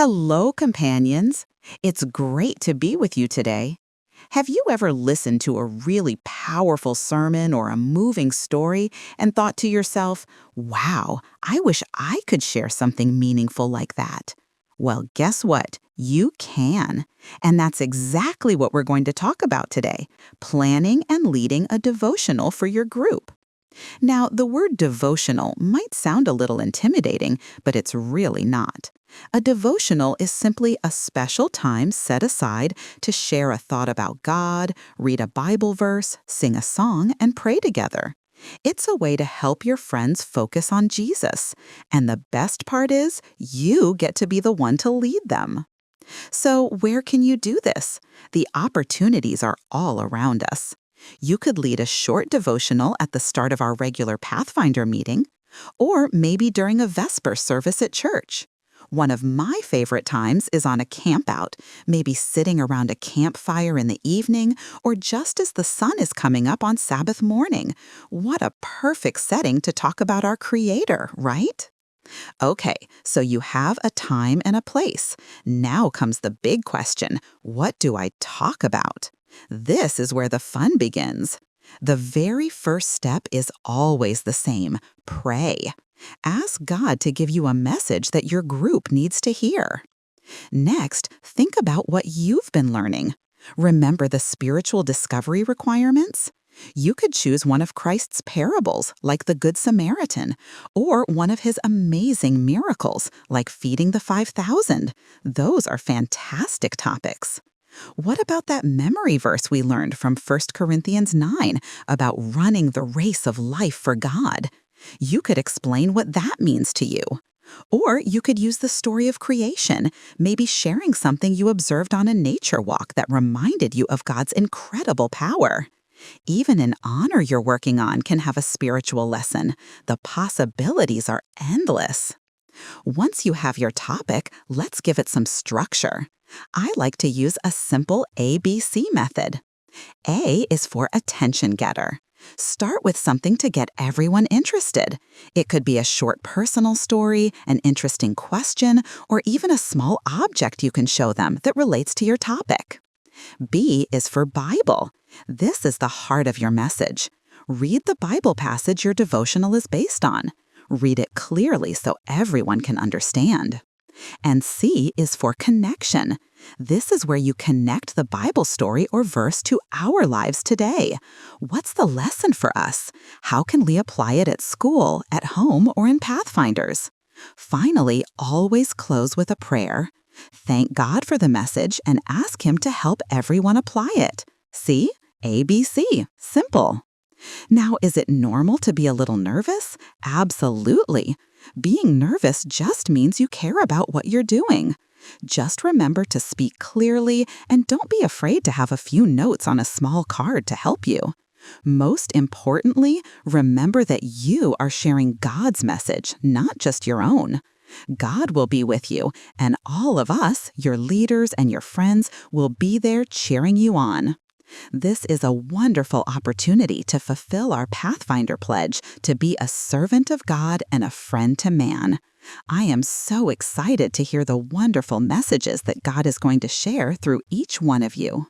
Hello, companions. It's great to be with you today. Have you ever listened to a really powerful sermon or a moving story and thought to yourself, wow, I wish I could share something meaningful like that? Well, guess what? You can. And that's exactly what we're going to talk about today, planning and leading a devotional for your group. Now, the word devotional might sound a little intimidating, but it's really not. A devotional is simply a special time set aside to share a thought about God, read a Bible verse, sing a song, and pray together. It's a way to help your friends focus on Jesus. And the best part is, you get to be the one to lead them. So, where can you do this? The opportunities are all around us. You could lead a short devotional at the start of our regular Pathfinder meeting, or maybe during a Vesper service at church. One of my favorite times is on a campout, maybe sitting around a campfire in the evening, or just as the sun is coming up on Sabbath morning. What a perfect setting to talk about our Creator, right? Okay, so you have a time and a place. Now comes the big question, what do I talk about? This is where the fun begins. The very first step is always the same, pray. Ask God to give you a message that your group needs to hear. Next, think about what you've been learning. Remember the spiritual discovery requirements? You could choose one of Christ's parables, like the Good Samaritan, or one of his amazing miracles, like feeding the 5,000. Those are fantastic topics. What about that memory verse we learned from 1 Corinthians 9 about running the race of life for God? You could explain what that means to you. Or you could use the story of creation, maybe sharing something you observed on a nature walk that reminded you of God's incredible power. Even an honor you're working on can have a spiritual lesson. The possibilities are endless. Once you have your topic, let's give it some structure. I like to use a simple ABC method. A is for attention getter. Start with something to get everyone interested. It could be a short personal story, an interesting question, or even a small object you can show them that relates to your topic. B is for Bible. This is the heart of your message. Read the Bible passage your devotional is based on. Read it clearly so everyone can understand. And C is for connection. This is where you connect the Bible story or verse to our lives today. What's the lesson for us? How can we apply it at school, at home, or in Pathfinders? Finally, always close with a prayer. Thank God for the message and ask Him to help everyone apply it. See? ABC. Simple. Now, is it normal to be a little nervous? Absolutely. Being nervous just means you care about what you're doing. Just remember to speak clearly and don't be afraid to have a few notes on a small card to help you. Most importantly, remember that you are sharing God's message, not just your own. God will be with you, and all of us, your leaders and your friends, will be there cheering you on. This is a wonderful opportunity to fulfill our Pathfinder pledge to be a servant of God and a friend to man. I am so excited to hear the wonderful messages that God is going to share through each one of you.